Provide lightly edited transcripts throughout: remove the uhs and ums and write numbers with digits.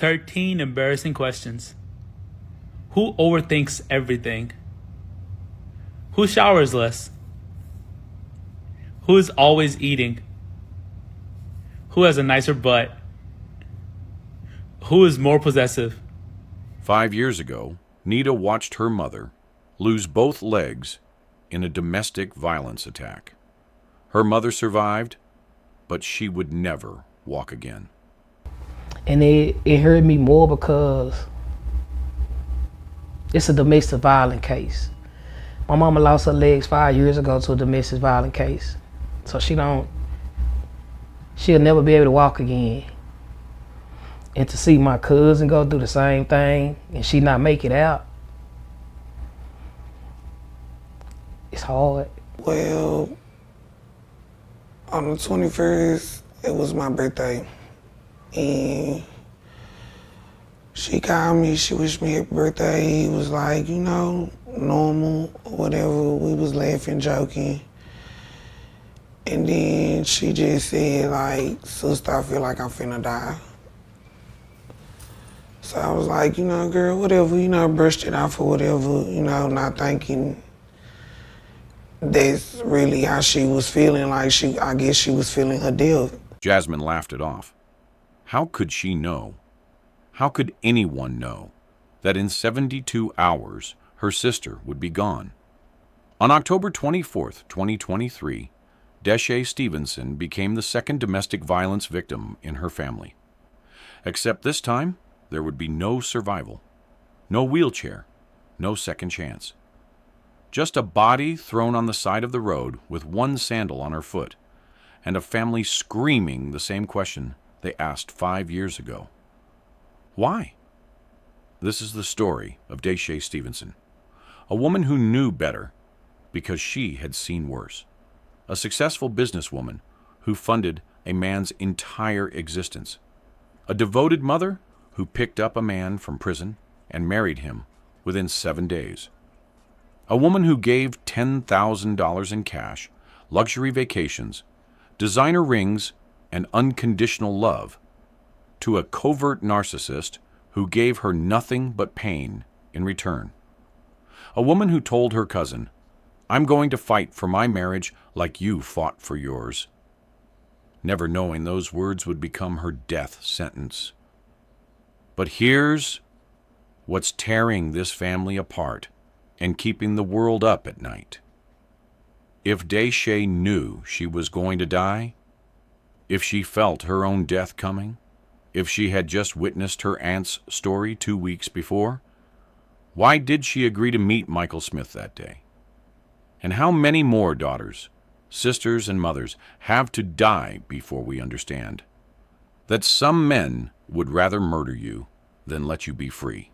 13 embarrassing questions. Who overthinks everything? Who showers less? Who is always eating? Who has a nicer butt? Who is more possessive? 5 years ago, Nita watched her mother lose both legs in a domestic violence attack. Her mother survived, but she would never walk again. And it hurt me more because it's a domestic violence case. My mama lost her legs 5 years ago to a domestic violence case. So she'll never be able to walk again. And to see my cousin go through the same thing and she not make it out, it's hard. Well, on the 21st, it was my birthday. And she called me, she wished me happy birthday. It was like, normal, whatever. We was laughing, joking. And then she just said, like, sister, I feel like I'm finna die. So I was like, girl, whatever, brushed it off or whatever, not thinking that's really how she was feeling. Like, I guess she was feeling her death. Jasmine laughed it off. How could she know? How could anyone know that in 72 hours her sister would be gone? On October 24th, 2023, Deshae Stevenson became the second domestic violence victim in her family. Except this time, there would be no survival, no wheelchair, no second chance. Just a body thrown on the side of the road with one sandal on her foot, and a family screaming the same question they asked 5 years ago. Why? This is the story of Deshae Stevenson, a woman who knew better because she had seen worse. A successful businesswoman who funded a man's entire existence. A devoted mother who picked up a man from prison and married him within 7 days. A woman who gave $10,000 in cash, luxury vacations, designer rings, and unconditional love to a covert narcissist who gave her nothing but pain in return. A woman who told her cousin, "I'm going to fight for my marriage like you fought for yours," never knowing those words would become her death sentence. But here's what's tearing this family apart and keeping the world up at night. If Deshae knew she was going to die, if she felt her own death coming, if she had just witnessed her aunt's story 2 weeks before, why did she agree to meet Michael Smith that day? And how many more daughters, sisters, and mothers have to die before we understand that some men would rather murder you than let you be free?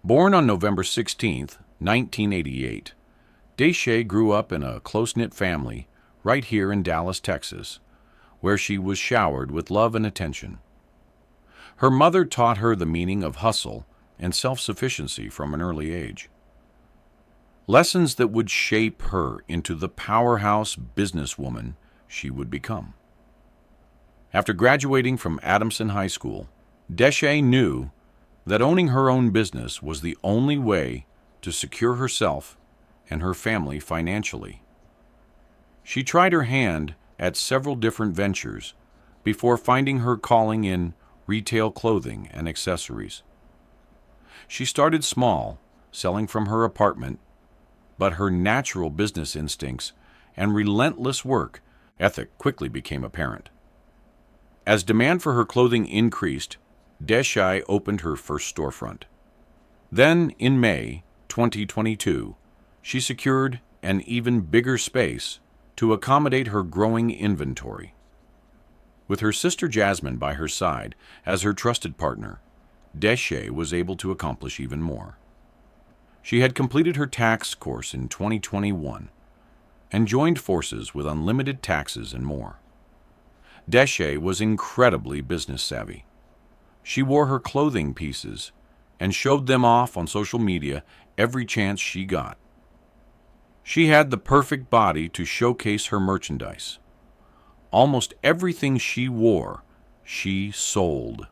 Born on November 16, 1988, Deshae grew up in a close-knit family right here in Dallas, Texas, where she was showered with love and attention. Her mother taught her the meaning of hustle and self-sufficiency from an early age. Lessons that would shape her into the powerhouse businesswoman she would become. After graduating from Adamson High School, Deshae knew that owning her own business was the only way to secure herself and her family financially. She tried her hand at several different ventures before finding her calling in retail clothing and accessories. She started small, selling from her apartment, but her natural business instincts and relentless work ethic quickly became apparent. As demand for her clothing increased, Deshae opened her first storefront. Then, in May 2022, she secured an even bigger space to accommodate her growing inventory. With her sister Jasmine by her side as her trusted partner, Deshae was able to accomplish even more. She had completed her tax course in 2021, and joined forces with unlimited taxes and more. Deshae was incredibly business savvy. She wore her clothing pieces and showed them off on social media every chance she got. She had the perfect body to showcase her merchandise. Almost everything she wore, she sold.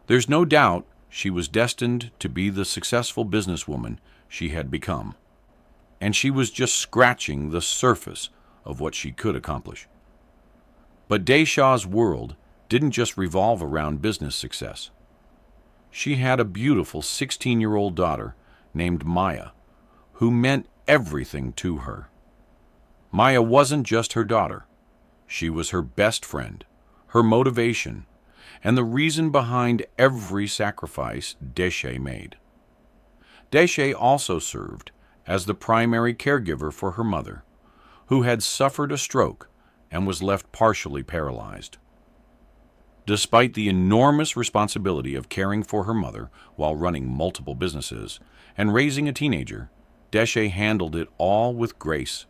There's no doubt she was destined to be the successful businesswoman she had become, and she was just scratching the surface of what she could accomplish. But Deshae's world didn't just revolve around business success. She had a beautiful 16-year-old daughter named Maya, who meant everything to her. Maya wasn't just her daughter. She was her best friend, her motivation, and the reason behind every sacrifice Deshae made. Deshae also served as the primary caregiver for her mother, who had suffered a stroke and was left partially paralyzed. Despite the enormous responsibility of caring for her mother while running multiple businesses and raising a teenager, Deshae handled it all with grace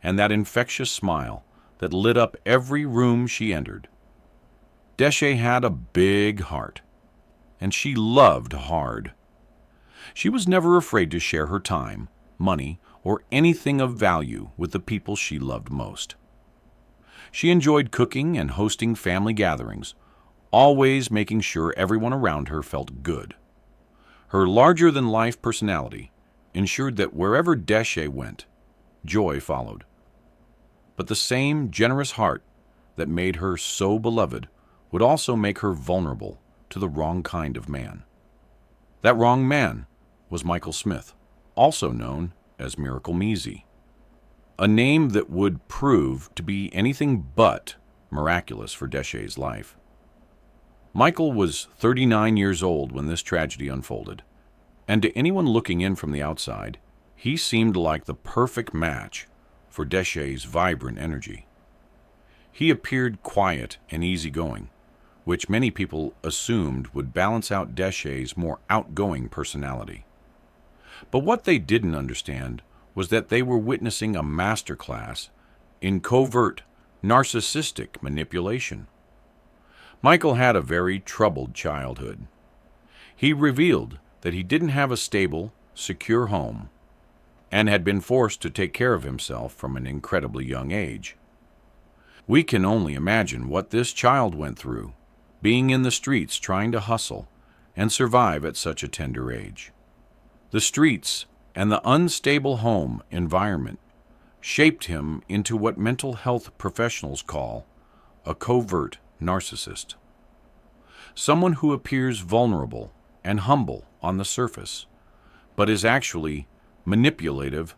and that infectious smile that lit up every room she entered. Deshae had a big heart, and she loved hard. She was never afraid to share her time, money, or anything of value with the people she loved most. She enjoyed cooking and hosting family gatherings, always making sure everyone around her felt good. Her larger-than-life personality ensured that wherever Deshae went, joy followed. But the same generous heart that made her so beloved would also make her vulnerable to the wrong kind of man. That wrong man was Michael Smith, also known as Miracle Measy, a name that would prove to be anything but miraculous for Deshae's life. Michael was 39 years old when this tragedy unfolded, and to anyone looking in from the outside, he seemed like the perfect match for Deshae's vibrant energy. He appeared quiet and easygoing, which many people assumed would balance out Deshae's more outgoing personality. But what they didn't understand was that they were witnessing a masterclass in covert, narcissistic manipulation. Michael had a very troubled childhood. He revealed that he didn't have a stable, secure home and had been forced to take care of himself from an incredibly young age. We can only imagine what this child went through, being in the streets trying to hustle and survive at such a tender age. The streets and the unstable home environment shaped him into what mental health professionals call a covert narcissist. Someone who appears vulnerable and humble on the surface, but is actually manipulative,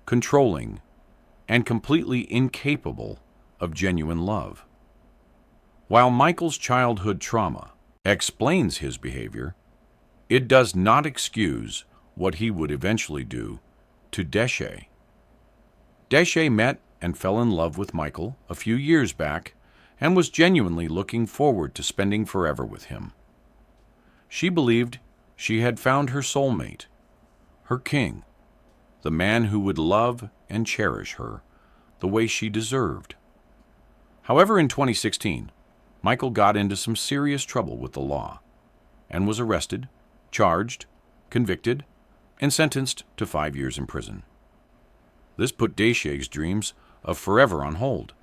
controlling, and completely incapable of genuine love. While Michael's childhood trauma explains his behavior, it does not excuse what he would eventually do to Deshae. Deshae met and fell in love with Michael a few years back and was genuinely looking forward to spending forever with him. She believed she had found her soulmate, her king, the man who would love and cherish her the way she deserved. However, in 2016, Michael got into some serious trouble with the law and was arrested, charged, convicted, and sentenced to 5 years in prison. This put Deshae's dreams of forever on hold,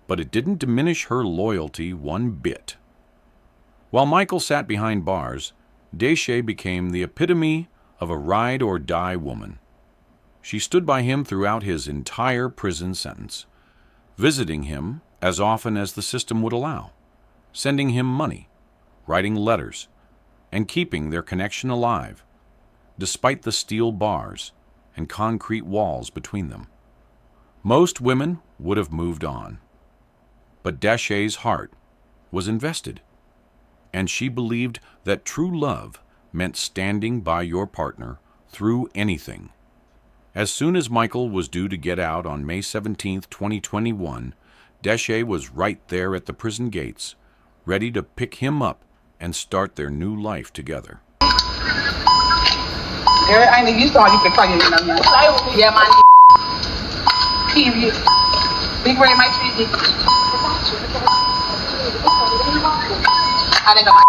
but it didn't diminish her loyalty one bit. While Michael sat behind bars, Deshae became the epitome of a ride-or-die woman. She stood by him throughout his entire prison sentence, visiting him as often as the system would allow, sending him money, writing letters, and keeping their connection alive, despite the steel bars and concrete walls between them. Most women would have moved on, but Deshae's heart was invested, and she believed that true love meant standing by your partner through anything. As soon as Michael was due to get out on May 17, 2021, Deshae was right there at the prison gates, ready to pick him up and start their new life together. Girl, I ain't you saw you could tell you know. Yeah, man. period. Big red, my tree. I didn't got my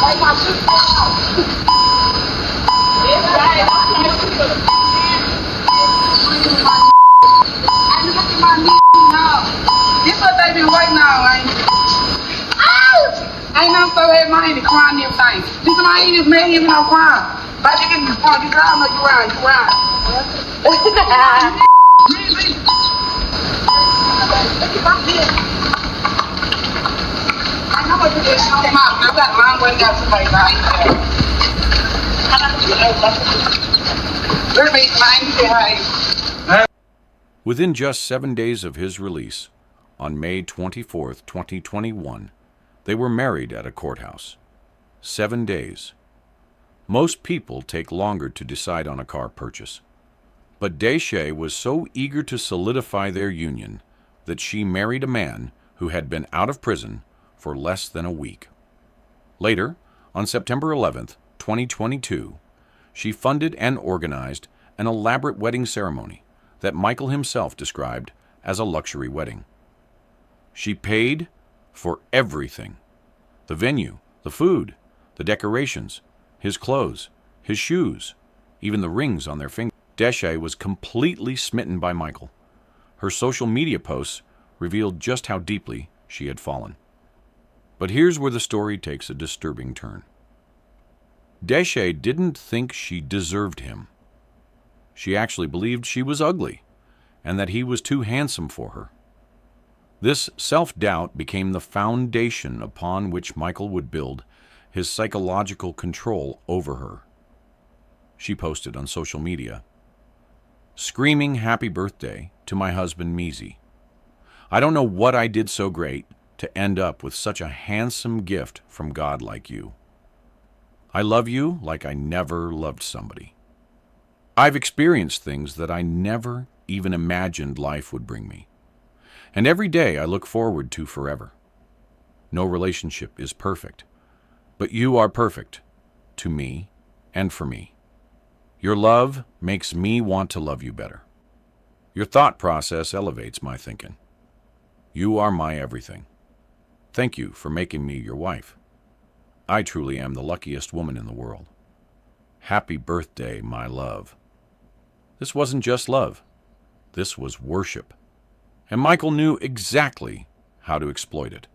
oh my this what they been waiting on, ain't it? Ain't no so heavy-minded crying and everything. This is my ears, man, even no crying. But you get this point, you girl, know you right. I know what you did, show them out. I've got a long way to go to play, right? Within just 7 days of his release, on May 24, 2021, they were married at a courthouse. 7 days. Most people take longer to decide on a car purchase. But Deshae was so eager to solidify their union that she married a man who had been out of prison for less than a week. Later, on September 11, 2022, she funded and organized an elaborate wedding ceremony that Michael himself described as a luxury wedding. She paid for everything: the venue, the food, the decorations, his clothes, his shoes, even the rings on their fingers. Deshae was completely smitten by Michael. Her social media posts revealed just how deeply she had fallen. But here's where the story takes a disturbing turn. Deshae didn't think she deserved him. She actually believed she was ugly and that he was too handsome for her. This self-doubt became the foundation upon which Michael would build his psychological control over her. She posted on social media, "Screaming happy birthday to my husband Meezy. I don't know what I did so great to end up with such a handsome gift from God like you. I love you like I never loved somebody. I've experienced things that I never even imagined life would bring me. And every day I look forward to forever. No relationship is perfect, but you are perfect to me and for me. Your love makes me want to love you better. Your thought process elevates my thinking. You are my everything. Thank you for making me your wife. I truly am the luckiest woman in the world. Happy birthday, my love." This wasn't just love. This was worship. And Michael knew exactly how to exploit it.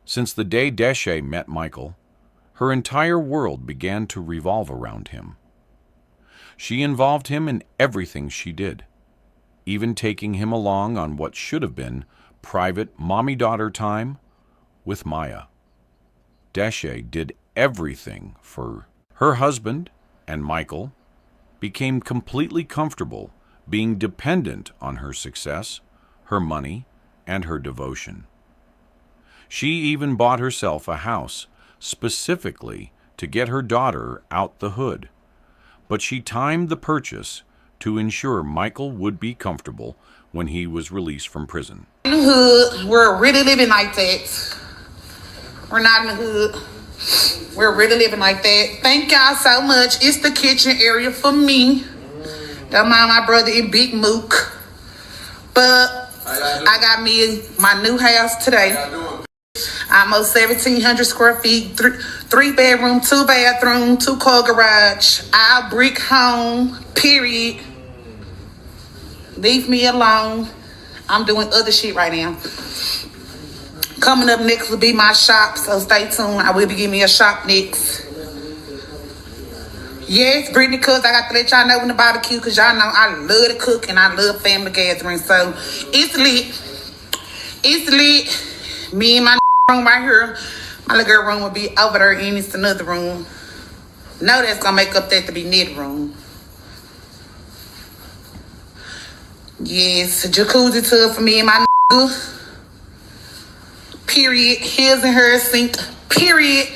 Since the day Deshae met Michael, her entire world began to revolve around him. She involved him in everything she did, even taking him along on what should have been private mommy-daughter time with Maya. Deshae did everything for her husband, and Michael became completely comfortable being dependent on her success, her money, and her devotion. She even bought herself a house specifically to get her daughter out the hood, but she timed the purchase to ensure Michael would be comfortable when he was released from prison. In the hood, we're really living like that. We're not in the hood. We're really living like that. Thank y'all so much. It's the kitchen area for me. Don't mind my brother in Big Mook. But I got me my new house today. Almost 1,700 square feet, three bedroom, 2 bathroom, 2 car garage, all brick home, period. Leave me alone. I'm doing other shit right now. Coming up next will be my shop, so stay tuned. I will be giving me a shop next. Yes, Brittany cooks. I got to let y'all know when the barbecue, because y'all know I love to cook and I love family gatherings. So it's lit. It's lit. Me and my room right here. My little girl room will be over there, and it's another room. No, that's going to make up that to be knit room. Yes, jacuzzi tub for me and my nigga. Period. His and her sink. Period.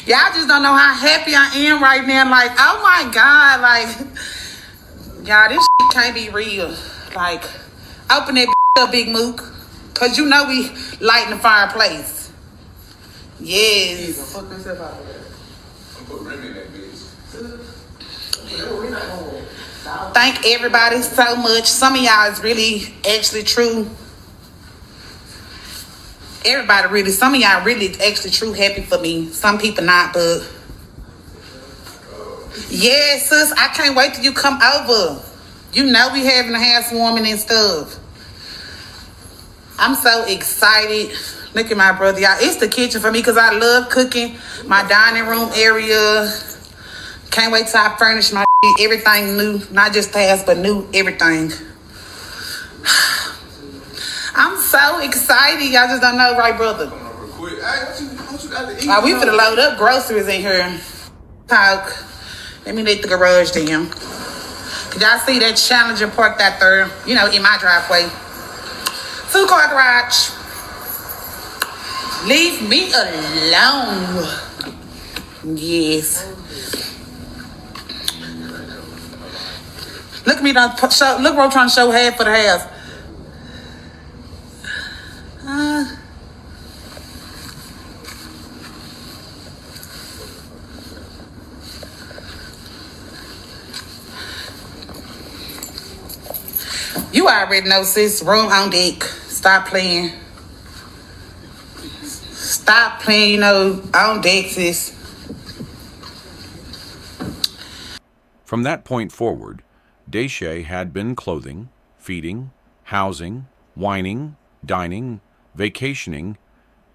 Y'all just don't know how happy I am right now. Like, oh my God. Like, y'all, this shit can't be real. Like, open that up, Big Mook. Cause you know we lighting the fireplace. Yes. Thank everybody so much. Some of y'all is really actually true. Some of y'all really actually true happy for me. Some people not, but yeah, sis, I can't wait till you come over. You know we having a housewarming and stuff. I'm so excited. Look at my brother, y'all. It's the kitchen for me because I love cooking. My dining room area. Can't wait till I furnish my everything new. Not just past, but new everything. I'm so excited. Y'all just don't know, right, brother? We finna load up groceries in here. Talk. Let me let the garage down. Could y'all see that Challenger parked out there? You know, in my driveway. 2-car garage. Leave me alone. Yes. Look at me, look what I'm trying to show half of the house. You already know, sis. Room on deck. Stop playing. Stop playing, you know, on deck, sis. From that point forward, Deshae had been clothing, feeding, housing, wining, dining, vacationing,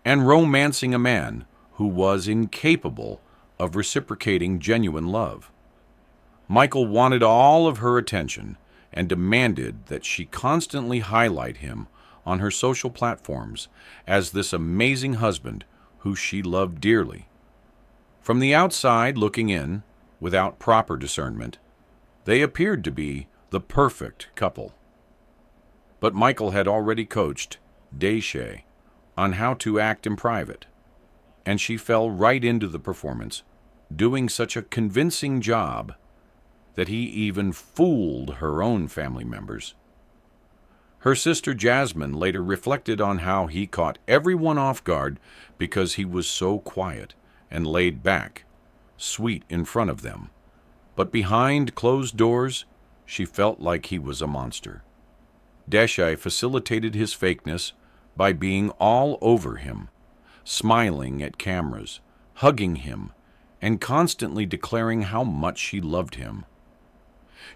and romancing a man who was incapable of reciprocating genuine love. Michael wanted all of her attention and demanded that she constantly highlight him on her social platforms as this amazing husband who she loved dearly. From the outside looking in, without proper discernment, they appeared to be the perfect couple. But Michael had already coached Deshae on how to act in private, and she fell right into the performance, doing such a convincing job that he even fooled her own family members. Her sister Jasmine later reflected on how he caught everyone off guard because he was so quiet and laid back, sweet in front of them. But behind closed doors, she felt like he was a monster. Deshae facilitated his fakeness by being all over him, smiling at cameras, hugging him, and constantly declaring how much she loved him.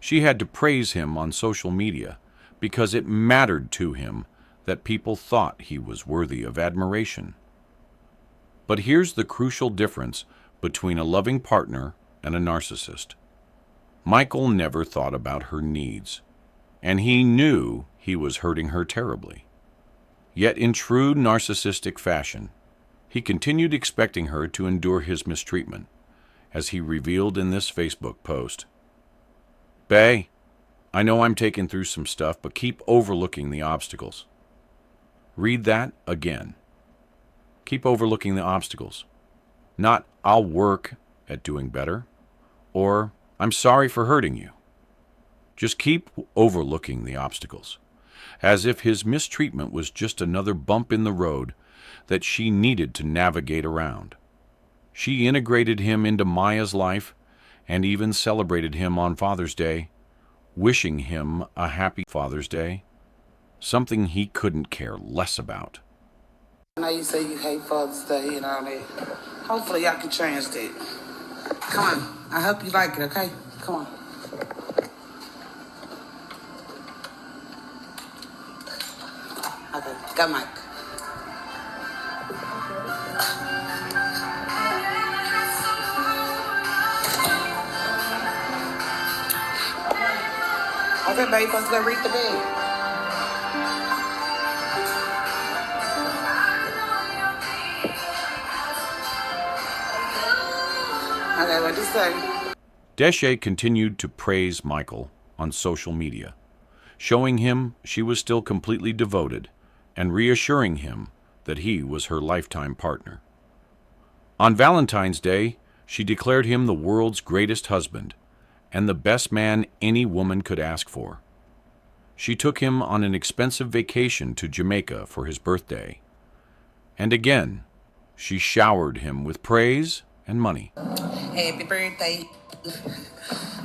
She had to praise him on social media because it mattered to him that people thought he was worthy of admiration. But here's the crucial difference between a loving partner and a narcissist. Michael never thought about her needs, and he knew he was hurting her terribly. Yet in true narcissistic fashion, he continued expecting her to endure his mistreatment, as he revealed in this Facebook post. "Bae, I know I'm taking through some stuff, but keep overlooking the obstacles." Read that again. Keep overlooking the obstacles. Not, "I'll work at doing better," or "I'm sorry for hurting you." Just keep overlooking the obstacles, as if his mistreatment was just another bump in the road that she needed to navigate around. She integrated him into Maya's life and even celebrated him on Father's Day, wishing him a happy Father's Day, something he couldn't care less about. I know you say you hate Father's Day and all that. Hopefully y'all can change that. Come on. I hope you like it, okay? Come on. Okay, go Mike. Okay, babe, let's go read the bed. Okay, what do you say? Deshae continued to praise Michael on social media, showing him she was still completely devoted and reassuring him that he was her lifetime partner. On Valentine's Day, she declared him the world's greatest husband and the best man any woman could ask for. She took him on an expensive vacation to Jamaica for his birthday. And again, she showered him with praise and money. Happy birthday.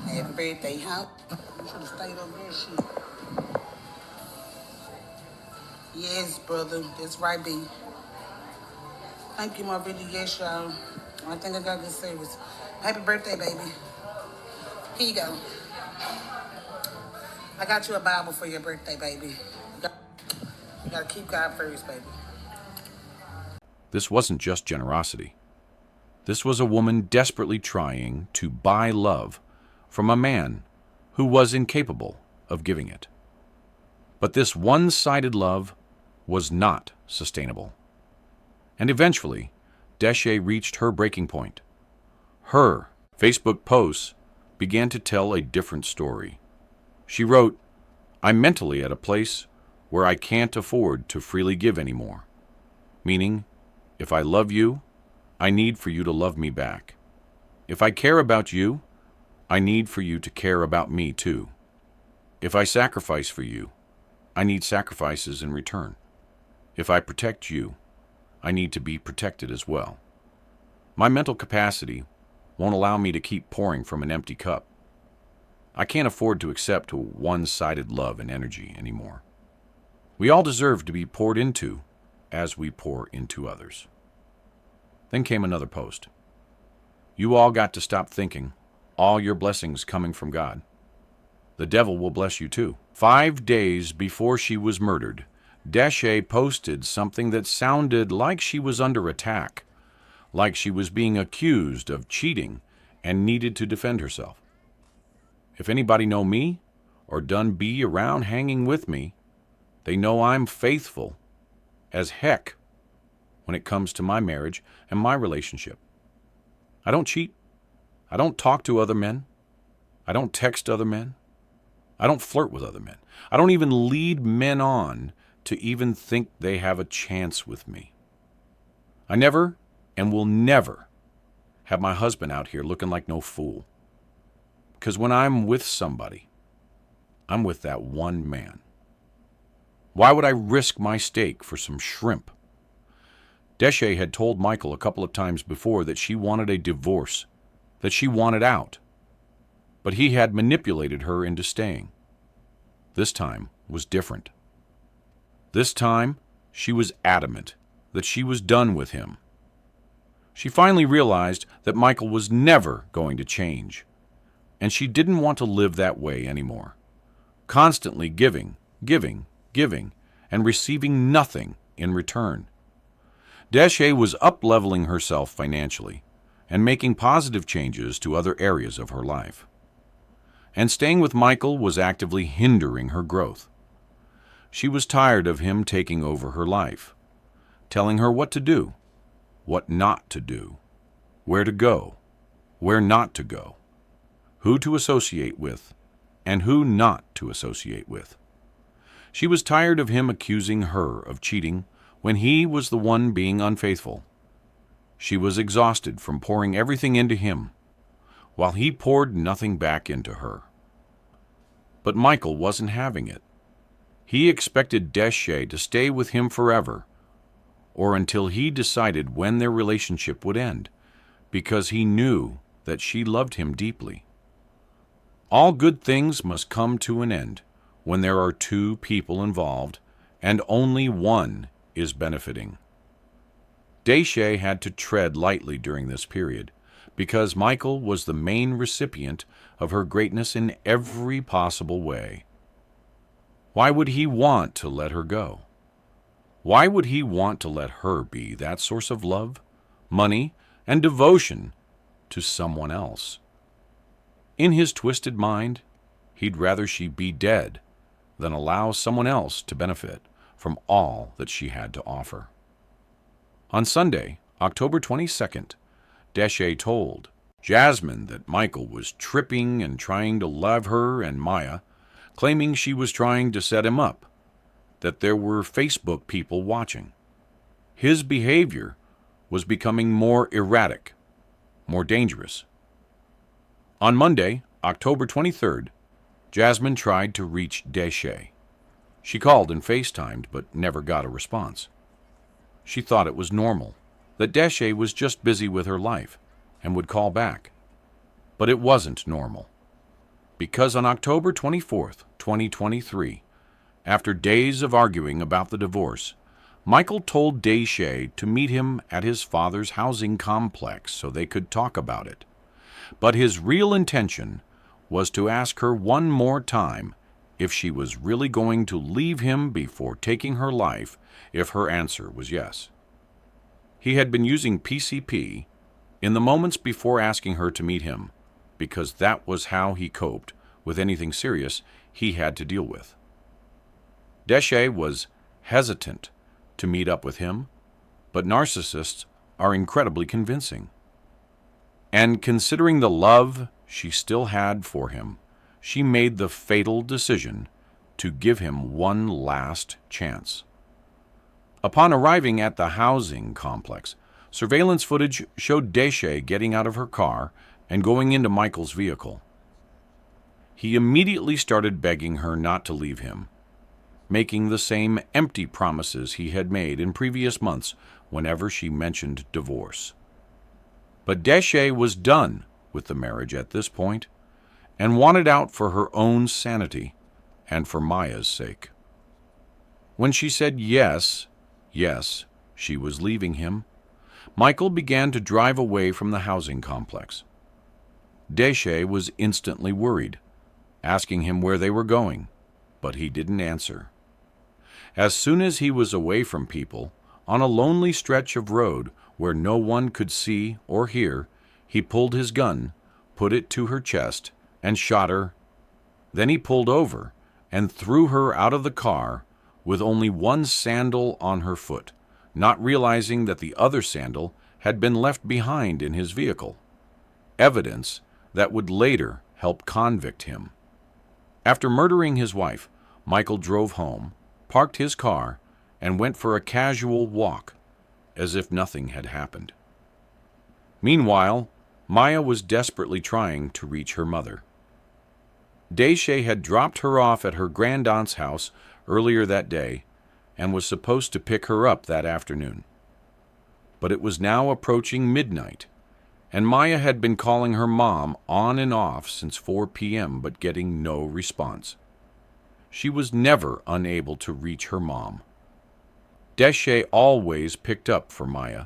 Happy birthday, huh? You should have stayed over there, shit. Yes, brother. That's right, B. Thank you, my really. Yes, y'all. I think I got good service. Happy birthday, baby. Here you go. I got you a Bible for your birthday, baby. You gotta keep God first, baby. This wasn't just generosity. This was a woman desperately trying to buy love from a man who was incapable of giving it. But this one-sided love was not sustainable. And eventually, Deshae reached her breaking point. Her Facebook posts began to tell a different story. She wrote, "I'm mentally at a place where I can't afford to freely give anymore. Meaning, if I love you, I need for you to love me back. If I care about you, I need for you to care about me too. If I sacrifice for you, I need sacrifices in return. If I protect you, I need to be protected as well. My mental capacity won't allow me to keep pouring from an empty cup. I can't afford to accept one-sided love and energy anymore. We all deserve to be poured into as we pour into others." Then came another post. "You all got to stop thinking all your blessings coming from God. The devil will bless you too." 5 days before she was murdered, Deshae posted something that sounded like she was under attack, like she was being accused of cheating and needed to defend herself. "If anybody know me or done be around hanging with me, they know I'm faithful as heck when it comes to my marriage and my relationship. I don't cheat. I don't talk to other men. I don't text other men. I don't flirt with other men. I don't even lead men on to even think they have a chance with me. I never and will never have my husband out here looking like no fool. Because when I'm with somebody, I'm with that one man. Why would I risk my steak for some shrimp?" Deshae had told Michael a couple of times before that she wanted a divorce, that she wanted out. But he had manipulated her into staying. This time was different. This time, she was adamant that she was done with him. She finally realized that Michael was never going to change, and she didn't want to live that way anymore, constantly giving, and receiving nothing in return. Deshae was up-leveling herself financially and making positive changes to other areas of her life. And staying with Michael was actively hindering her growth. She was tired of him taking over her life, telling her what to do, what not to do, where to go, where not to go, who to associate with, and who not to associate with. She was tired of him accusing her of cheating when he was the one being unfaithful. She was exhausted from pouring everything into him, while he poured nothing back into her. But Michael wasn't having it. He expected Deshae to stay with him forever, or until he decided when their relationship would end, because he knew that she loved him deeply. All good things must come to an end when there are two people involved and only one is benefiting. Deshae had to tread lightly during this period because Michael was the main recipient of her greatness in every possible way. Why would he want to let her go? Why would he want to let her be that source of love, money, and devotion to someone else? In his twisted mind, he'd rather she be dead than allow someone else to benefit from all that she had to offer. On Sunday, October 22nd, Deshae told Jasmine that Michael was tripping and trying to love her and Maya, claiming she was trying to set him up, that there were Facebook people watching. His behavior was becoming more erratic, more dangerous. On Monday, October 23rd, Jasmine tried to reach Deshae, She called and FaceTimed, but never got a response. She thought it was normal, that Deshae was just busy with her life and would call back. But it wasn't normal. Because on October 24th, 2023, after days of arguing about the divorce, Michael told Deshae to meet him at his father's housing complex so they could talk about it. But his real intention was to ask her one more time if she was really going to leave him before taking her life if her answer was yes. He had been using PCP in the moments before asking her to meet him because that was how he coped with anything serious he had to deal with. Deshae was hesitant to meet up with him, but narcissists are incredibly convincing. And considering the love she still had for him, she made the fatal decision to give him one last chance. Upon arriving at the housing complex, surveillance footage showed Deshae getting out of her car and going into Michael's vehicle. He immediately started begging her not to leave him, making the same empty promises he had made in previous months whenever she mentioned divorce. But Deshae was done with the marriage at this point and wanted out for her own sanity and for Maya's sake. When she said yes, she was leaving him, Michael began to drive away from the housing complex. Deshae was instantly worried, asking him where they were going, but he didn't answer. As soon as he was away from people, on a lonely stretch of road where no one could see or hear, he pulled his gun, put it to her chest, and shot her. Then he pulled over and threw her out of the car with only one sandal on her foot, not realizing that the other sandal had been left behind in his vehicle, evidence that would later help convict him. After murdering his wife, Michael drove home, parked his car, and went for a casual walk, as if nothing had happened. Meanwhile, Maya was desperately trying to reach her mother. Deshae had dropped her off at her grandaunt's house earlier that day and was supposed to pick her up that afternoon. But it was now approaching midnight, and Maya had been calling her mom on and off since 4 p.m. but getting no response. She was never unable to reach her mom. Deshae always picked up for Maya,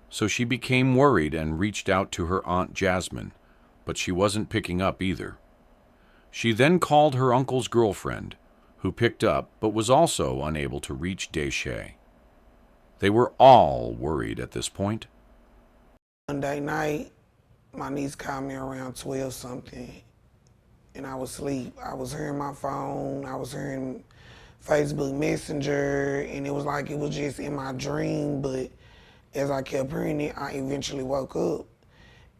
so she became worried and reached out to her Aunt Jasmine, but she wasn't picking up either. She then called her uncle's girlfriend, who picked up but was also unable to reach Deshae. They were all worried at this point. Monday night, my niece called me around 12 something, and I was asleep. I was hearing my phone, I was hearing Facebook Messenger, and it was like it was just in my dream, but as I kept hearing it, I eventually woke up,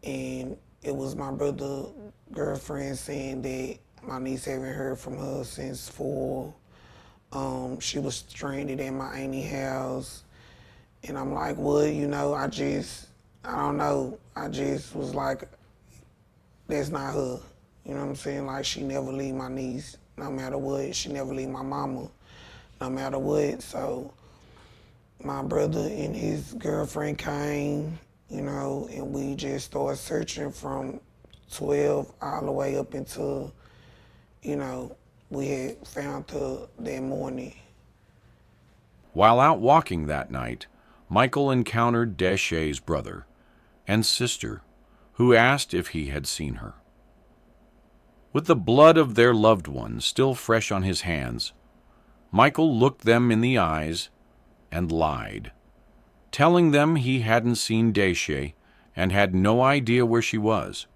and it was my brother's girlfriend saying that my niece haven't heard from her since 4. She was stranded at my auntie's house, and I'm like, well, you know, I don't know. I just was like, that's not her. You know what I'm saying? Like, she never leave my niece, no matter what. She never leave my mama, no matter what. So my brother and his girlfriend came, you know, and we just started searching from 12 all the way up until, you know, we had found her that morning. While out walking that night, Michael encountered Deshae's brother and sister, who asked if he had seen her. With the blood of their loved one still fresh on his hands, Michael looked them in the eyes and lied, telling them he hadn't seen Deshae and had no idea where she was.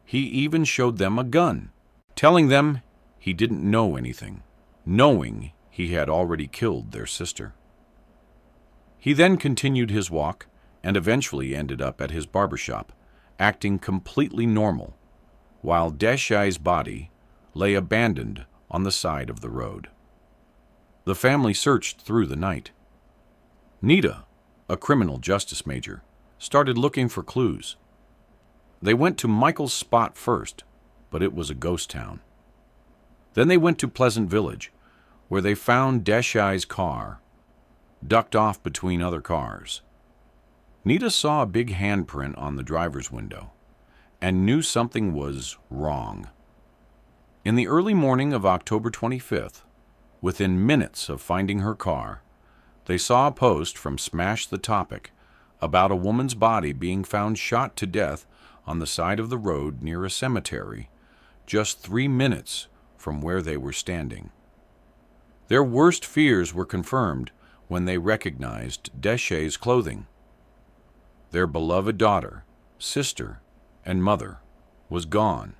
He even showed them a gun, telling them he didn't know anything, knowing he had already killed their sister. He then continued his walk and eventually ended up at his barbershop, acting completely normal, while Deshae's body lay abandoned on the side of the road. The family searched through the night. Nita, a criminal justice major, started looking for clues. They went to Michael's spot first, but it was a ghost town. Then they went to Pleasant Village, where they found Deshae's car, ducked off between other cars. Nita saw a big handprint on the driver's window and knew something was wrong. In the early morning of October 25th, within minutes of finding her car, they saw a post from Smash the Topic about a woman's body being found shot to death on the side of the road near a cemetery, just 3 minutes from where they were standing. Their worst fears were confirmed when they recognized Deshae's clothing. Their beloved daughter, sister, and mother was gone.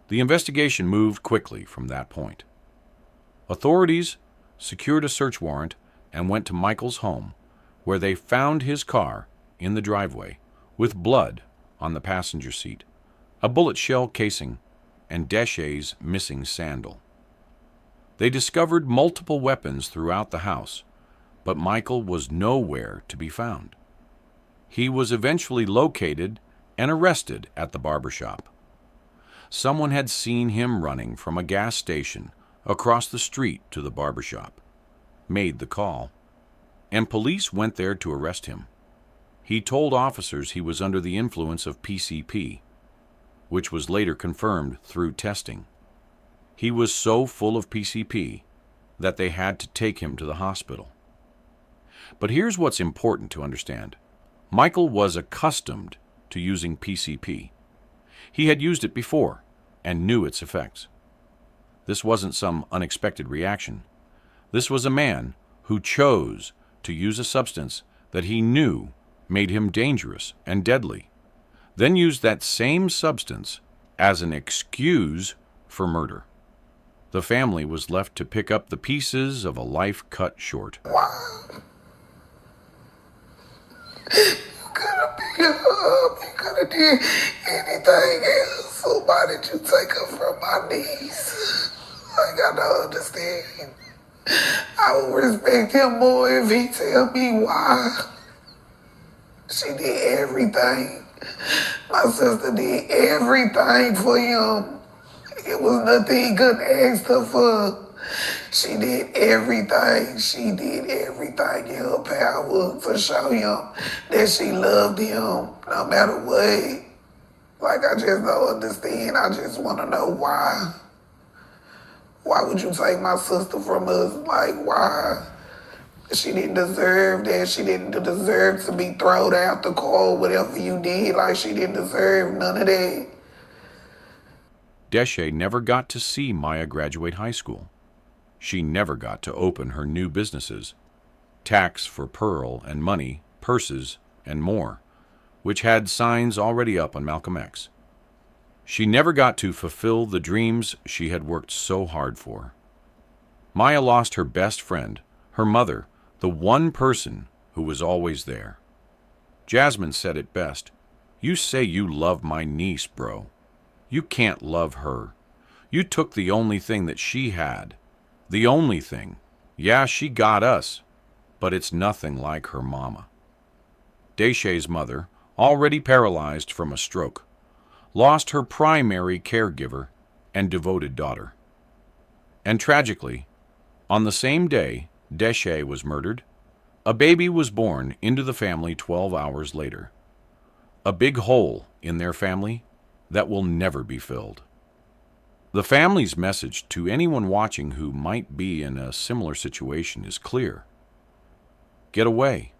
The investigation moved quickly from that point. Authorities secured a search warrant and went to Michael's home, where they found his car in the driveway with blood on the passenger seat, a bullet shell casing, and Deshae's missing sandal. They discovered multiple weapons throughout the house, but Michael was nowhere to be found. He was eventually located and arrested at the barbershop. Someone had seen him running from a gas station across the street to the barbershop, made the call, and police went there to arrest him. He told officers he was under the influence of PCP, which was later confirmed through testing. He was so full of PCP that they had to take him to the hospital. But here's what's important to understand. Michael was accustomed to using PCP. He had used it before and knew its effects. This wasn't some unexpected reaction. This was a man who chose to use a substance that he knew made him dangerous and deadly, then used that same substance as an excuse for murder. The family was left to pick up the pieces of a life cut short. Why? You could have picked her up. You could have did anything else. So why did you take her from my niece? I gotta understand. I would respect him more if he tell me why. She did everything. My sister did everything for him. It was nothing he couldn't ask her for. She did everything. She did everything in her power to show him that she loved him no matter what. Like, I just don't understand. I just want to know why. Why would you take my sister from us? Like, why? She didn't deserve that. She didn't deserve to be thrown out the car, whatever you did. Like, she didn't deserve none of that. Deshae never got to see Maya graduate high school. She never got to open her new businesses, Tax for Pearl and Money, Purses, and more, which had signs already up on Malcolm X. She never got to fulfill the dreams she had worked so hard for. Maya lost her best friend, her mother, the one person who was always there. Jasmine said it best, "You say you love my niece, bro. You can't love her. You took the only thing that she had. The only thing. Yeah, she got us, but it's nothing like her mama." Deshae's mother, already paralyzed from a stroke, lost her primary caregiver and devoted daughter. And tragically, on the same day Deshae was murdered, a baby was born into the family 12 hours later. A big hole in their family that will never be filled. The family's message to anyone watching who might be in a similar situation is clear. Get away.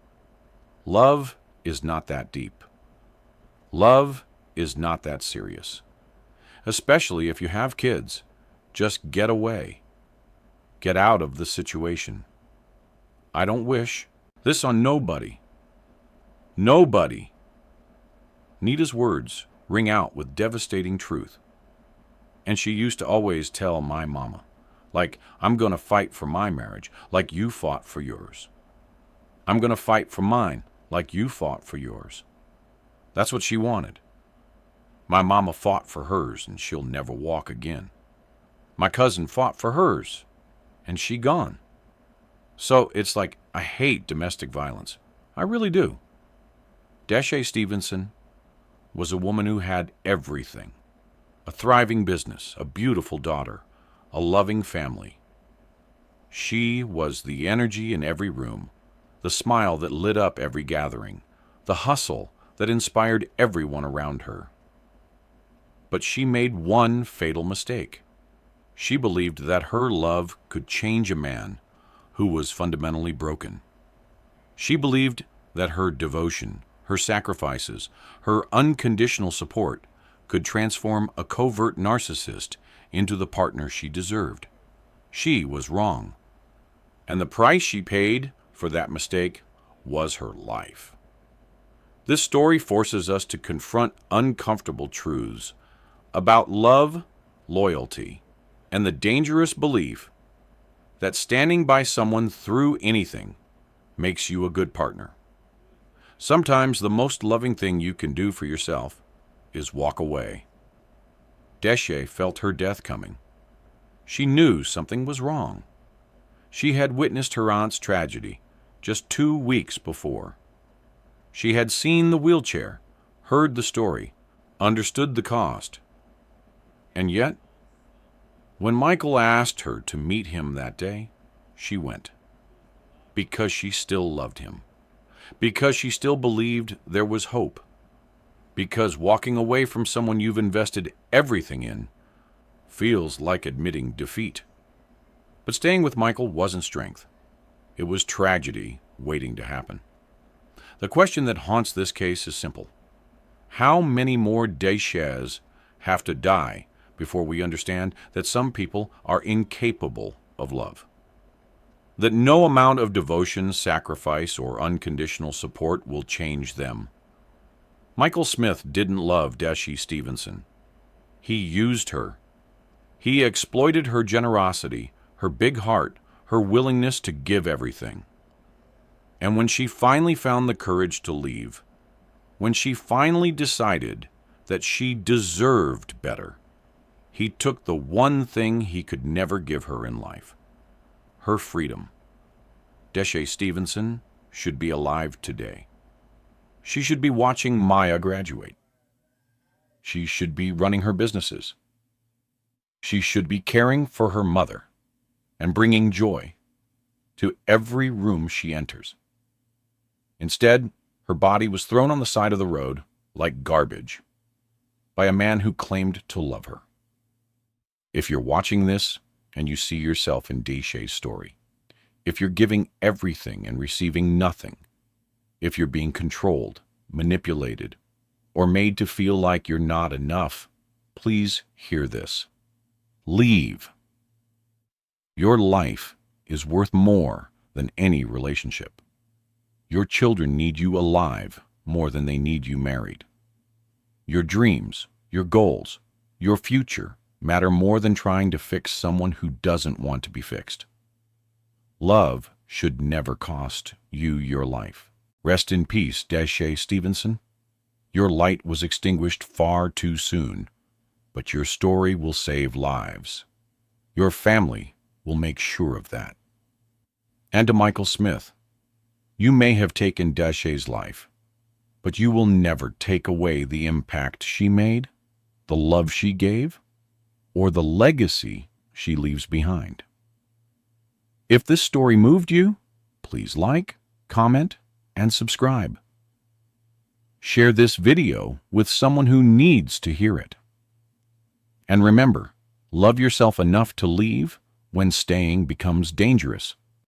Love is not that deep. Love is not that serious. Especially if you have kids, just get away. Get out of the situation. I don't wish this on nobody. Nobody. Nita's words ring out with devastating truth. And she used to always tell my mama, like, I'm going to fight for my marriage like you fought for yours. I'm going to fight for mine like you fought for yours. That's what she wanted. My mama fought for hers, and she'll never walk again. My cousin fought for hers, and she gone. So it's like, I hate domestic violence. I really do. Deshae Stevenson was a woman who had everything. A thriving business, a beautiful daughter, a loving family. She was the energy in every room, the smile that lit up every gathering, the hustle that inspired everyone around her. But she made one fatal mistake. She believed that her love could change a man who was fundamentally broken. She believed that her devotion, her sacrifices, her unconditional support could transform a covert narcissist into the partner she deserved. She was wrong. And the price she paid for that mistake was her life. This story forces us to confront uncomfortable truths about love, loyalty, and the dangerous belief that standing by someone through anything makes you a good partner. Sometimes the most loving thing you can do for yourself is walk away. Deshae felt her death coming. She knew something was wrong. She had witnessed her aunt's tragedy just 2 weeks before. She had seen the wheelchair, heard the story, understood the cost. And yet, when Michael asked her to meet him that day, she went. Because she still loved him. Because she still believed there was hope. Because walking away from someone you've invested everything in feels like admitting defeat. But staying with Michael wasn't strength. It was tragedy waiting to happen. The question that haunts this case is simple. How many more Deshaes have to die before we understand that some people are incapable of love? That no amount of devotion, sacrifice, or unconditional support will change them. Michael Smith didn't love Deshae Stevenson. He used her. He exploited her generosity, her big heart, her willingness to give everything. And when she finally found the courage to leave, when she finally decided that she deserved better, he took the one thing he could never give her in life, her freedom. Deshae Stevenson should be alive today. She should be watching Maya graduate. She should be running her businesses. She should be caring for her mother and bringing joy to every room she enters. Instead, her body was thrown on the side of the road like garbage by a man who claimed to love her. If you're watching this and you see yourself in Deshae's story, if you're giving everything and receiving nothing, if you're being controlled, manipulated, or made to feel like you're not enough, please hear this. Leave. Your life is worth more than any relationship. Your children need you alive more than they need you married. Your dreams, your goals, your future matter more than trying to fix someone who doesn't want to be fixed. Love should never cost you your life. Rest in peace, Deshae Stevenson. Your light was extinguished far too soon, but your story will save lives. Your family will make sure of that. And to Michael Smith, you may have taken Deshae's life, but you will never take away the impact she made, the love she gave, or the legacy she leaves behind. If this story moved you, please like, comment, and subscribe. Share this video with someone who needs to hear it. And remember, love yourself enough to leave when staying becomes dangerous.